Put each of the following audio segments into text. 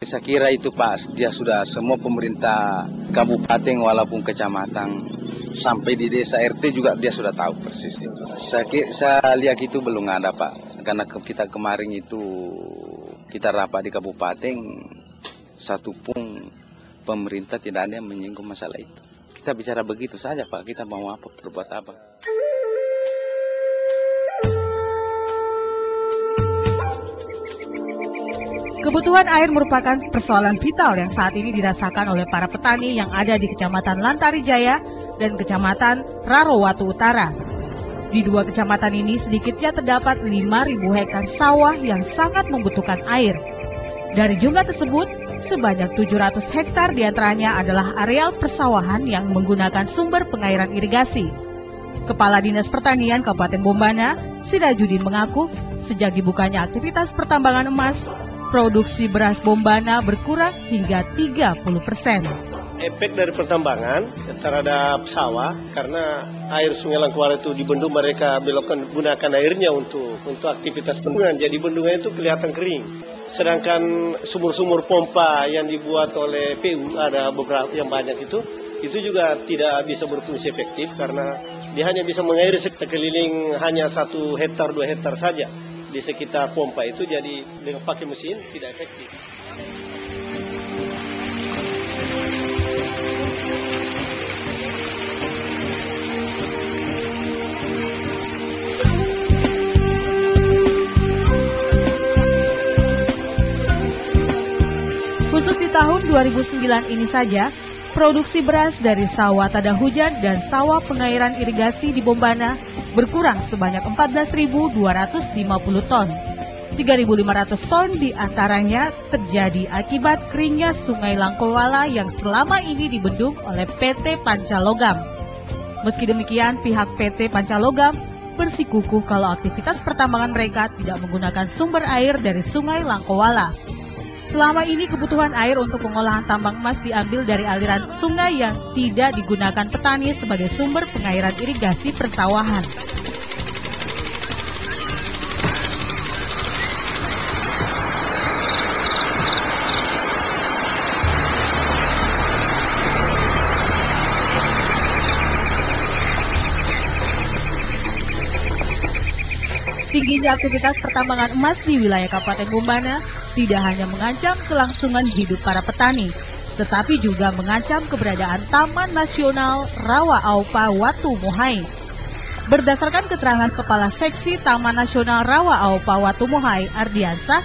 Saya kira itu Pak, dia sudah semua pemerintah kabupaten walaupun kecamatan sampai di desa RT juga dia sudah tahu persis itu. Saya lihat itu belum ada Pak, karena kita kemarin itu kita rapat di kabupaten, satu pun pemerintah tidak ada yang menyinggung masalah itu. Kita bicara begitu saja Pak, kita mau apa, berbuat apa. Kebutuhan air merupakan persoalan vital yang saat ini dirasakan oleh para petani yang ada di Kecamatan Lantari Jaya dan Kecamatan Rarowatu Utara. Di dua kecamatan ini sedikitnya terdapat 5.000 hektar sawah yang sangat membutuhkan air. Dari jumlah tersebut, sebanyak 700 hektar diantaranya adalah areal persawahan yang menggunakan sumber pengairan irigasi. Kepala Dinas Pertanian Kabupaten Bombana, Sidajudin mengaku, sejak dibukanya aktivitas pertambangan emas, produksi beras Bombana berkurang hingga 30%. Efek dari pertambangan terhadap sawah, karena air Sungai Langkuala itu di bendung mereka gunakan airnya untuk aktivitas bendungan, jadi bendungan itu kelihatan kering. Sedangkan sumur-sumur pompa yang dibuat oleh PU, ada beberapa yang banyak itu juga tidak bisa berfungsi efektif karena dia hanya bisa mengairi sekeliling hanya 1 hektar 2 hektar saja di sekitar pompa itu, jadi dengan pakai mesin tidak efektif. Khusus di tahun 2009 ini saja, produksi beras dari sawah tada hujan dan sawah pengairan irigasi di Bombana berkurang sebanyak 14.250 ton. 3.500 ton diantaranya terjadi akibat keringnya Sungai Langkuala yang selama ini dibendung oleh PT Pancalogam. Meski demikian, pihak PT Pancalogam bersikukuh kalau aktivitas pertambangan mereka tidak menggunakan sumber air dari Sungai Langkuala. Selama ini kebutuhan air untuk pengolahan tambang emas diambil dari aliran sungai yang tidak digunakan petani sebagai sumber pengairan irigasi persawahan. Tingginya aktivitas pertambangan emas di wilayah Kabupaten Bombana tidak hanya mengancam kelangsungan hidup para petani, tetapi juga mengancam keberadaan Taman Nasional Rawa Aupa Watu Muhai. Berdasarkan keterangan Kepala Seksi Taman Nasional Rawa Aupa Watu Muhai, Ardiansah,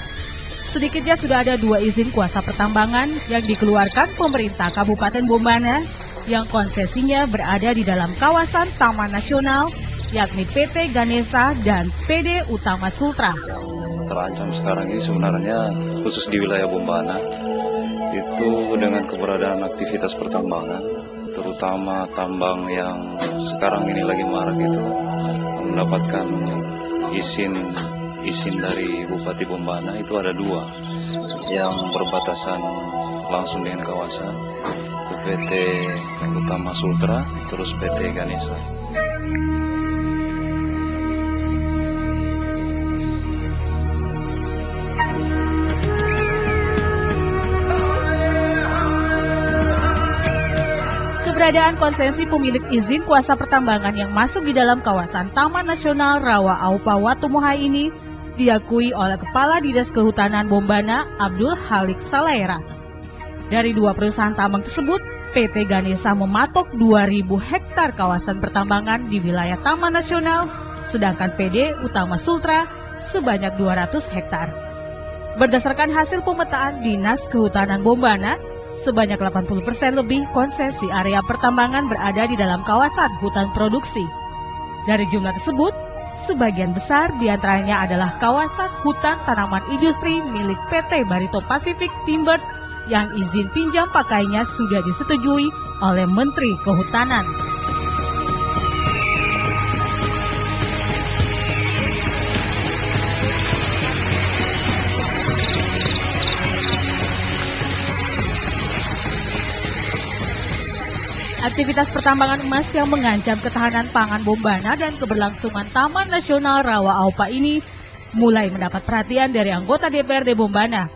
sedikitnya sudah ada 2 izin kuasa pertambangan yang dikeluarkan pemerintah Kabupaten Bombana yang konsesinya berada di dalam kawasan Taman Nasional, yakni PT Ganesha dan PD Utama Sultra. Terancam sekarang ini sebenarnya khusus di wilayah Bombana itu dengan keberadaan aktivitas pertambangan, terutama tambang yang sekarang ini lagi marak itu mendapatkan izin dari Bupati Bombana itu ada 2 yang berbatasan langsung dengan kawasan, PT Utama Sultra terus PT Ganesha. Keberadaan konsesi pemilik izin kuasa pertambangan yang masuk di dalam kawasan Taman Nasional Rawa Aupa Watu Muhai ini diakui oleh Kepala Dinas Kehutanan Bombana, Abdul Halik Salaera. Dari 2 perusahaan tambang tersebut, PT Ganesha mematok 2.000 hektar kawasan pertambangan di wilayah Taman Nasional, sedangkan PD Utama Sultra sebanyak 200 hektar. Berdasarkan hasil pemetaan Dinas Kehutanan Bombana, sebanyak 80% lebih konsesi area pertambangan berada di dalam kawasan hutan produksi. Dari jumlah tersebut, sebagian besar diantaranya adalah kawasan hutan tanaman industri milik PT Barito Pacific Timber yang izin pinjam pakainya sudah disetujui oleh Menteri Kehutanan. Aktivitas pertambangan emas yang mengancam ketahanan pangan Bombana dan keberlangsungan Taman Nasional Rawa Aupa ini mulai mendapat perhatian dari anggota DPRD Bombana.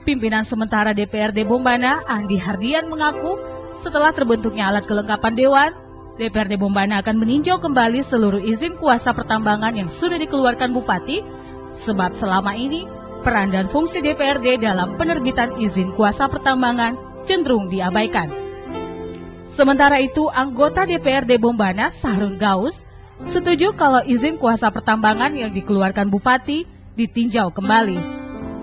Pimpinan sementara DPRD Bombana, Andi Hardian, mengaku setelah terbentuknya alat kelengkapan Dewan, DPRD Bombana akan meninjau kembali seluruh izin kuasa pertambangan yang sudah dikeluarkan Bupati, sebab selama ini peran dan fungsi DPRD dalam penerbitan izin kuasa pertambangan cenderung diabaikan. Sementara itu, anggota DPRD Bombana, Sahrun Gaus, setuju kalau izin kuasa pertambangan yang dikeluarkan Bupati ditinjau kembali.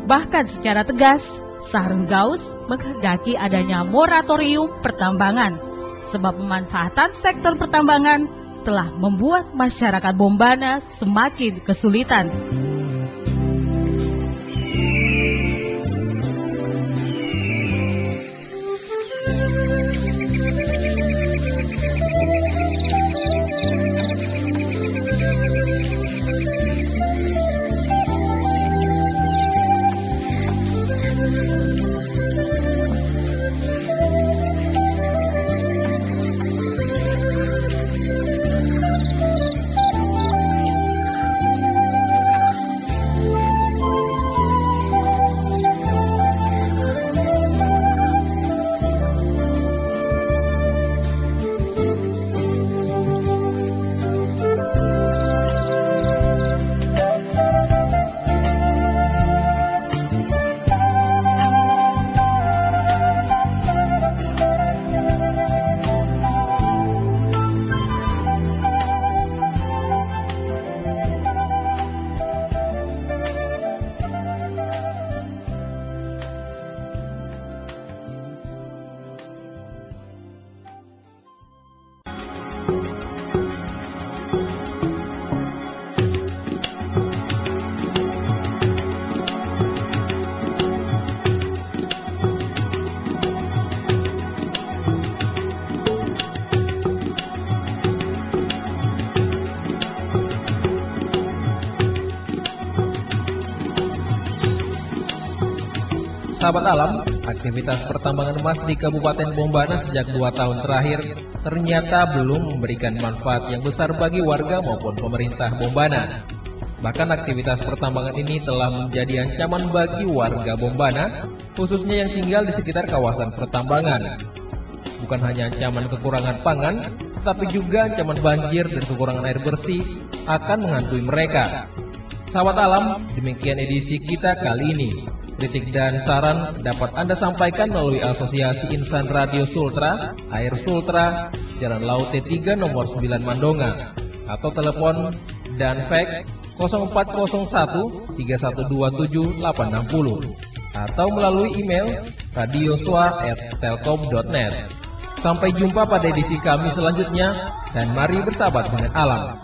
Bahkan secara tegas, Sahrun Gaus menghendaki adanya moratorium pertambangan, sebab pemanfaatan sektor pertambangan telah membuat masyarakat Bombana semakin kesulitan. Sahabat alam, aktivitas pertambangan emas di Kabupaten Bombana sejak 2 tahun terakhir ternyata belum memberikan manfaat yang besar bagi warga maupun pemerintah Bombana. Bahkan aktivitas pertambangan ini telah menjadi ancaman bagi warga Bombana, khususnya yang tinggal di sekitar kawasan pertambangan. Bukan hanya ancaman kekurangan pangan, tapi juga ancaman banjir dan kekurangan air bersih akan menghantui mereka. Sahabat alam, demikian edisi kita kali ini. Kritik dan saran dapat Anda sampaikan melalui Asosiasi Insan Radio Sultra, Air Sultra, Jalan Laut T3 nomor 9 Mandonga, atau telepon dan fax 0401 3127 860, atau melalui email radioswa@telkom.net. Sampai jumpa pada edisi kami selanjutnya, dan mari bersahabat dengan alam.